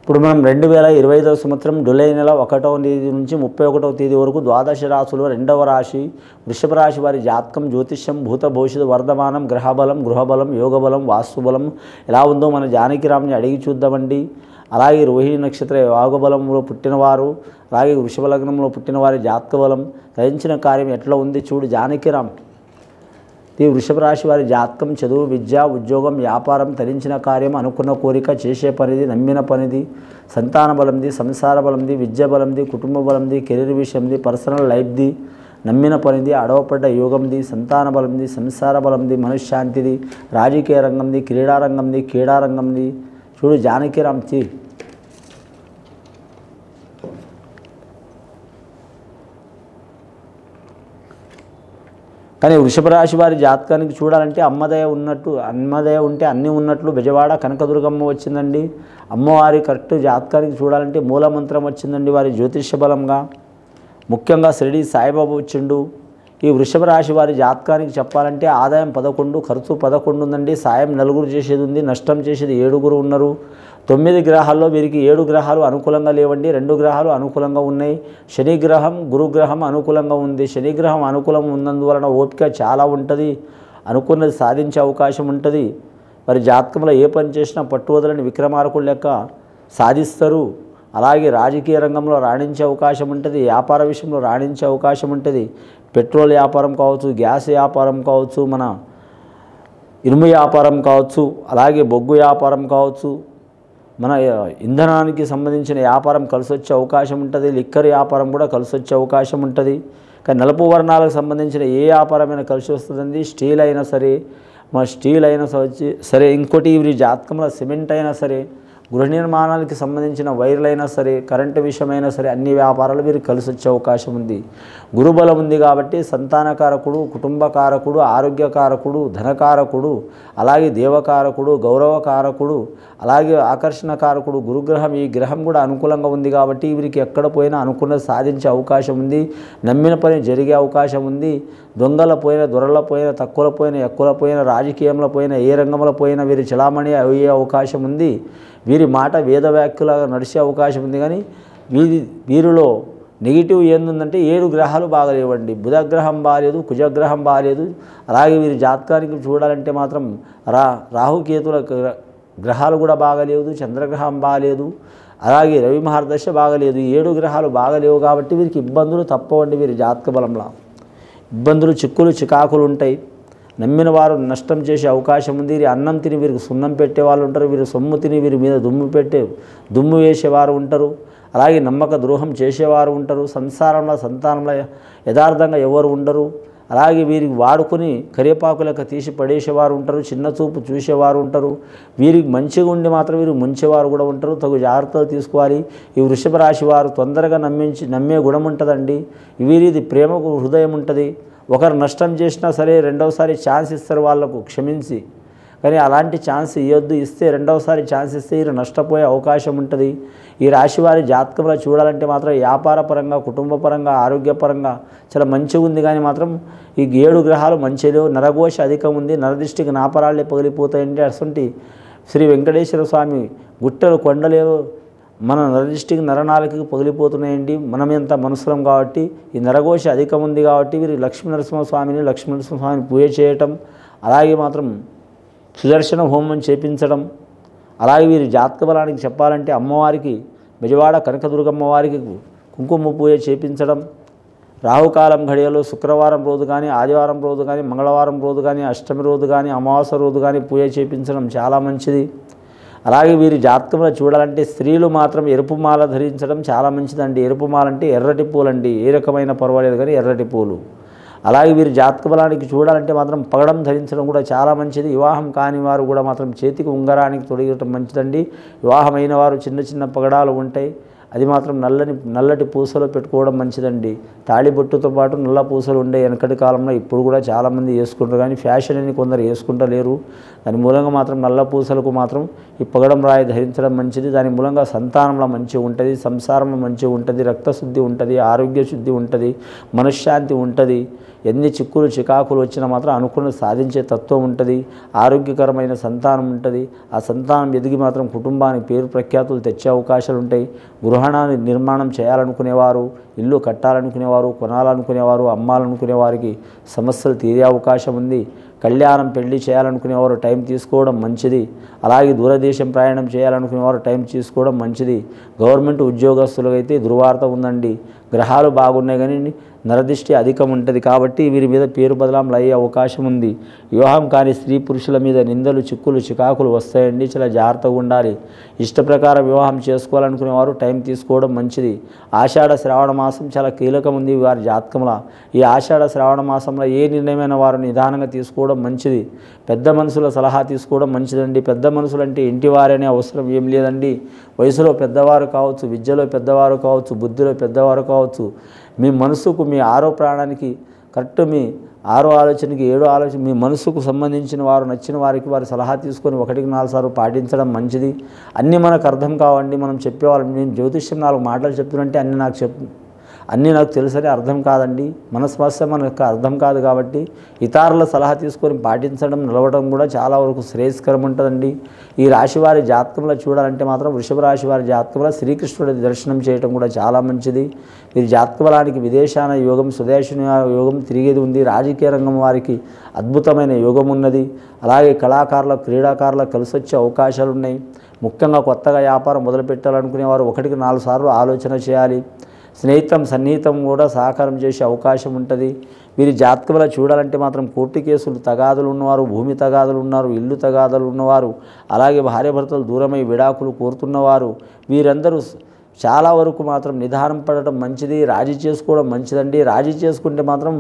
ఇప్పుడు మనం 2025వ సంవత్సరం జూలై నెల 1వ తేదీ నుంచి 31వ తేదీ వరకు ద్వాదశ రాశులు 2వ రాశి వృషభ రాశి వారి జాతకం జ్యోతిష్యం భూత భవిష్యత్తు వర్ధమానం గ్రహబలం గృహబలం యోగబలం వాస్తుబలం ఎలా ఉందో మన జానకిరామ్ని అడిగి చూద్దామండి. అలాగే రోహిణి నక్షత్ర యోగబలంలో పుట్టినవారు, అలాగే వృషభ లగ్నంలో పుట్టిన వారి జాతక బలం తరించిన కార్యం ఎట్లా ఉంది చూడు జానకిరామ్. ఈ వృషభ రాశి వారి జాతకం చదువు విద్య ఉద్యోగం వ్యాపారం తరించిన కార్యం అనుకున్న కోరిక చేసే పనిది నమ్మిన పనిది సంతాన బలంది సంసార బలంది విద్య బలంది కుటుంబ బలంది కెరీర్ విషయంది పర్సనల్ లైఫ్ది నమ్మిన పనిది అడవపడ్డ యోగంది సంతాన బలంది సంసార బలంది మనశ్శాంతిది రాజకీయ రంగంది క్రీడారంగంది క్రీడారంగంది చూడు జానకిరామ్ తీ. కానీ వృషభ రాశి వారి జాతకానికి చూడాలంటే అమ్మదయ ఉన్నట్టు, అమ్మదయ ఉంటే అన్నీ ఉన్నట్లు బెజవాడ కనకదుర్గమ్మ వచ్చిందండి. అమ్మవారి కరెక్ట్ జాతకానికి చూడాలంటే మూలమంత్రం వచ్చిందండి వారి జ్యోతిష్య బలంగా. ముఖ్యంగా షిరిడి సాయిబాబా వచ్చిండు. ఈ వృషభ రాశి వారి జాతకానికి చెప్పాలంటే ఆదాయం 11 ఖర్చు 11 ఉందండి. సాయం 4 చేసేది ఉంది, నష్టం చేసేది 7 ఉన్నారు. 9 గ్రహాల్లో వీరికి 7 గ్రహాలు అనుకూలంగా లేవండి, 2 గ్రహాలు అనుకూలంగా ఉన్నాయి. శని గ్రహం గురుగ్రహం అనుకూలంగా ఉంది. శని గ్రహం అనుకూలం ఉన్నందువలన ఓపిక చాలా ఉంటుంది, అనుకున్నది సాధించే అవకాశం ఉంటుంది. మరి జాతకంలో ఏ పని చేసినా పట్టువదలని విక్రమార్కుడు లెక్క సాధిస్తారు. అలాగే రాజకీయ రంగంలో రాణించే అవకాశం ఉంటుంది, వ్యాపార విషయంలో రాణించే అవకాశం ఉంటుంది. పెట్రోల్ వ్యాపారం కావచ్చు, గ్యాస్ వ్యాపారం కావచ్చు, మన ఇనుము వ్యాపారం కావచ్చు, అలాగే బొగ్గు వ్యాపారం కావచ్చు, మన ఇంధనానికి సంబంధించిన వ్యాపారం కలిసి వచ్చే అవకాశం ఉంటుంది. లిక్కర్ వ్యాపారం కూడా కలిసి వచ్చే అవకాశం ఉంటుంది. కానీ నలుపు వర్ణాలకు సంబంధించిన ఏ వ్యాపారమైనా కలిసి వస్తుందండి. స్టీల్ అయినా సరే, మా స్టీల్ అయినా సరే, ఇంకోటి వీరి జాతకంలో సిమెంట్ అయినా సరే, గృహ నిర్మాణానికి సంబంధించిన వైర్లైనా సరే, కరెంటు విషయమైనా సరే అన్ని వ్యాపారాలు వీరికి కలిసి వచ్చే అవకాశం ఉంది. గురుబలం ఉంది కాబట్టి సంతానకారకుడు, కుటుంబకారకుడు, ఆరోగ్యకారకుడు, ధనకారకుడు, అలాగే దేవకారకుడు, గౌరవకారకుడు, అలాగే ఆకర్షణకారకుడు గురుగ్రహం. ఈ గ్రహం కూడా అనుకూలంగా ఉంది కాబట్టి వీరికి ఎక్కడ పోయినా అనుకున్నది సాధించే అవకాశం ఉంది. నమ్మిన పని జరిగే అవకాశం ఉంది. దొంగల పోయిన, దొరల పోయిన, తక్కువల పోయిన, ఎక్కువల పోయిన, రాజకీయంలో పోయిన, ఏ రంగంలో పోయినా వీరి చలామణి అయ్యే అవకాశం ఉంది. వీరి మాట వేద వ్యాఖ్యలాగా నడిచే అవకాశం ఉంది. కానీ వీరిలో నెగిటివ్ ఏందంటే 7 గ్రహాలు బాగలేవండి. బుధగ్రహం బాగాలేదు, కుజగ్రహం బాగాలేదు. అలాగే వీరి జాతకానికి చూడాలంటే మాత్రం రాహుకేతుల గ్రహాలు కూడా బాగలేదు, చంద్రగ్రహం బాగలేదు, అలాగే రవి మహర్దశ బాగలేదు. 7 గ్రహాలు బాగలేవు కాబట్టి వీరికి ఇబ్బందులు తప్పవండి. వీరి జాతక బలంలో ఇబ్బందులు చిక్కులు చికాకులు ఉంటాయి. నమ్మిన వారు నష్టం చేసే అవకాశం ఉంది. వీరి అన్నం తిని వీరికి సున్నం పెట్టే వాళ్ళు ఉంటారు. వీరి సొమ్ము తిని వీరి మీద దుమ్ము వేసేవారు ఉంటారు. అలాగే నమ్మక ద్రోహం చేసేవారు ఉంటారు. సంతానంలో యథార్థంగా ఎవరు ఉండరు. అలాగే వీరికి వాడుకొని కరివేపాకులకు తీసి పడేసేవారు ఉంటారు. చిన్న చూపు చూసేవారు ఉంటారు. వీరికి మంచిగా ఉండి మాత్రం వీరు ముంచేవారు కూడా ఉంటారు. తగు జాగ్రత్తలు తీసుకోవాలి. ఈ వృషభ రాశి వారు తొందరగా నమ్మే గుణం ఉంటుందండి. వీరిది ప్రేమకు హృదయం ఉంటుంది. ఒకరు నష్టం చేసినా సరే రెండవసారి ఛాన్స్ ఇస్తారు వాళ్ళకు క్షమించి. కానీ అలాంటి ఛాన్స్ ఇవ్వద్దు. ఇస్తే రెండవసారి ఛాన్స్ ఇస్తే వీరు నష్టపోయే అవకాశం ఉంటుంది. ఈ రాశి వారి జాతకంలో చూడాలంటే మాత్రం వ్యాపార పరంగా, కుటుంబ పరంగా, ఆరోగ్యపరంగా చాలా మంచిగా ఉంది. కానీ మాత్రం ఈ 7 గ్రహాలు మంచి లేవు. నరఘోష అధికం ఉంది. నరదృష్టికి నాపరాళ్ళే పగిలిపోతాయంటే అసంటి శ్రీ వెంకటేశ్వర స్వామి గుట్టలు కొండలేవు మన నరదృష్టికి నరనాలకి పగిలిపోతున్నాయండి. మనం ఎంత మనుషులం కాబట్టి ఈ నరఘోష అధికం ఉంది కాబట్టి వీరి లక్ష్మీనరసింహస్వామిని పూజ చేయటం, అలాగే మాత్రం సుదర్శన హోమం చేపించడం, అలాగే వీరి జాతక బలానికి చెప్పాలంటే అమ్మవారికి బెజవాడ కనకదుర్గమ్మ వారికి కుంకుమ పూజ చేపించడం, రాహుకాలం ఘడియలో శుక్రవారం రోజు కానీ, ఆదివారం రోజు కానీ, మంగళవారం రోజు కానీ, అష్టమి రోజు కానీ, అమావాస్య రోజు కానీ పూజ చేపించడం చాలా మంచిది. అలాగే వీరి జాతకంలో చూడాలంటే స్త్రీలు మాత్రం ఎరుపు మాల ధరించడం చాలా మంచిదండి. ఎరుపు మాల అంటే ఎర్రటి పూలండి. ఏ రకమైన పర్వాలేదు కానీ ఎర్రటి పూలు. అలాగే వీరి జాతక బలానికి చూడాలంటే మాత్రం పగడం ధరించడం కూడా చాలా మంచిది. వివాహం కాని వారు కూడా మాత్రం చేతికి ఉంగరానికి తొడిగటం మంచిదండి. వివాహమైన వారు చిన్న చిన్న పగడాలు ఉంటాయి, అది మాత్రం నల్లటి పూసలు పెట్టుకోవడం మంచిదండి. తాళిబొట్టుతో పాటు నల్ల పూసలు ఉండే వెనకటి కాలంలో ఇప్పుడు కూడా చాలామంది వేసుకుంటారు. కానీ ఫ్యాషన్ అని కొందరు వేసుకుంటలేరు. దాని మూలంగా మాత్రం నల్ల పూసలకు మాత్రం ఈ పగడం రాయి ధరించడం మంచిది. దాని మూలంగా సంతానంలో మంచిగా ఉంటుంది, సంసారంలో మంచిగా ఉంటుంది, రక్తశుద్ధి ఉంటుంది, ఆరోగ్య శుద్ధి ఉంటుంది, మనశ్శాంతి ఉంటుంది. ఎన్ని చిక్కులు చికాకులు వచ్చినా మాత్రం అనుకున్నది సాధించే తత్వం ఉంటుంది. ఆరోగ్యకరమైన సంతానం ఉంటుంది. ఆ సంతానం ఎదిగి మాత్రం కుటుంబానికి పేరు ప్రఖ్యాతులు తెచ్చే అవకాశాలు ఉంటాయి. గృహాన్ని నిర్మాణం చేయాలనుకునేవారు, ఇల్లు కట్టాలనుకునేవారు, కొనాలనుకునేవారు, అమ్మాలనుకునే వారికి సమస్యలు తీరే అవకాశం ఉంది. కళ్యాణం పెళ్లి చేయాలనుకునేవారు టైం తీసుకోవడం మంచిది. అలాగే దూరదేశం ప్రయాణం చేయాలనుకునేవారు టైం తీసుకోవడం మంచిది. గవర్నమెంట్ ఉద్యోగస్తులకైతే దుర్వార్త ఉందండి. గ్రహాలు బాగున్నాయి కానీ నరదిష్టి అధికం ఉంటుంది కాబట్టి వీరి మీద పేరు బదలాంలు అయ్యే అవకాశం ఉంది. వివాహం కాని స్త్రీ పురుషుల మీద నిందలు చిక్కులు చికాకులు వస్తాయండి. చాలా జాగ్రత్తగా ఉండాలి. ఇష్ట ప్రకారం వివాహం చేసుకోవాలనుకునేవారు టైం తీసుకోవడం మంచిది. ఆషాఢ శ్రావణ మాసం చాలా కీలకం ఉంది వారి జాతకంలో. ఈ ఆషాఢ శ్రావణ మాసంలో ఏ నిర్ణయమైన వారు నిదానంగా తీసుకోవడం మంచిది. పెద్ద మనుషుల సలహా తీసుకోవడం మంచిదండి. పెద్ద మనుషులు అంటే ఇంటి వారనే అవసరం ఏం లేదండి. వయసులో పెద్దవారు కావచ్చు, విద్యలో పెద్దవారు కావచ్చు, బుద్ధిలో పెద్దవారు కావచ్చు. మీ మనసుకు, మీ ఆరో ప్రాణానికి కరెక్ట్, మీ ఆరో ఆలోచనకి ఏడో ఆలోచన, మీ మనసుకు సంబంధించిన వారు నచ్చిన వారికి వారి సలహా తీసుకొని 1-4 సార్లు పాటించడం మంచిది. అన్నీ మనకు అర్థం కావండి. మనం చెప్పేవాళ్ళం, నేను జ్యోతిష్యం 4 మాటలు చెప్తున్నంటే అన్నీ నాకు తెలుసని అర్థం కాదండి. మన సమస్య మనకు అర్థం కాదు కాబట్టి ఇతరుల సలహా తీసుకొని పాటించడం, నిలవడం కూడా చాలా వరకు శ్రేయస్కరం ఉంటుందండి. ఈ రాశి వారి జాతకంలో చూడాలంటే మాత్రం వృషభ రాశి వారి జాతకంలో శ్రీకృష్ణుడి దర్శనం చేయడం కూడా చాలా మంచిది. వీరి జాతక బలానికి విదేశాన యోగం, స్వదేశీ యోగం తిరిగేది ఉంది. రాజకీయ రంగం వారికి అద్భుతమైన యోగం ఉన్నది. అలాగే కళాకారులకు, క్రీడాకారులకు కలిసి వచ్చే అవకాశాలు ఉన్నాయి. ముఖ్యంగా కొత్తగా వ్యాపారం మొదలుపెట్టాలనుకునేవారు 1-4 సార్లు ఆలోచన చేయాలి. సన్నిహితం కూడా సహకారం చేసే అవకాశం ఉంటుంది. వీరి జాతకంలో చూడాలంటే మాత్రం కోర్టు కేసులు తగాదులు ఉన్నవారు, భూమి తగాదులు ఉన్నారు, ఇల్లు తగాదులు ఉన్నవారు, అలాగే భార్యాభర్తలు దూరమై విడాకులు కోరుతున్నవారు, వీరందరూ చాలా వరకు మాత్రం నిదానం పడటం మంచిది. రాజీ చేసుకోవడం మంచిదండి. రాజీ చేసుకుంటే మాత్రం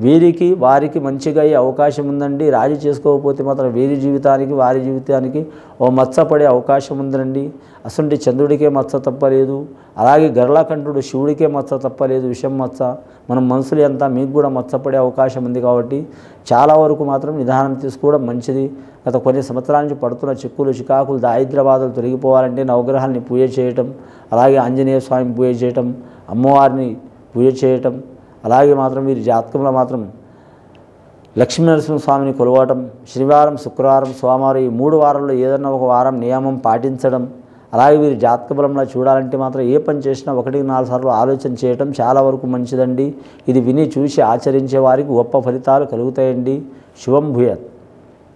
వీరికి వారికి మంచిగా అయ్యే అవకాశం ఉందండి. రాజీ చేసుకోకపోతే మాత్రం వీరి జీవితానికి వారి జీవితానికి ఓ మచ్చ పడే అవకాశం ఉందండి. అసలు చంద్రుడికే మచ్చ తప్పలేదు, అలాగే గర్లకంఠుడు శివుడికే మచ్చ తప్పలేదు, విషం మచ్చ. మనం మనుషులు ఎంత మీకు కూడా మచ్చపడే అవకాశం ఉంది కాబట్టి చాలా వరకు మాత్రం నిదానం తీసుకోవడం మంచిది. గత కొన్ని సంవత్సరాల నుంచి పడుతున్న చిక్కులు చికాకులు దారిద్ర్య బాధలు తొలగిపోవాలంటే నవగ్రహాలని పూజ చేయటం, అలాగే ఆంజనేయ స్వామిని పూజ చేయటం, అమ్మవారిని పూజ చేయటం, అలాగే మాత్రం వీరి జాతకంలో మాత్రం లక్ష్మీనరసింహ స్వామిని కొలవటం, శనివారం, శుక్రవారం, సోమవారం ఈ 3 వారాల్లో ఏదన్నా ఒక వారం నియమం పాటించడం, అలాగే వీరి జాతక బలంలో చూడాలంటే మాత్రం ఏ పని చేసినా 1-4 సార్లు ఆలోచన చేయటం చాలా వరకు మంచిదండి. ఇది విని చూసి ఆచరించే వారికి గొప్ప ఫలితాలు కలుగుతాయండి. శుభం భూయాత్.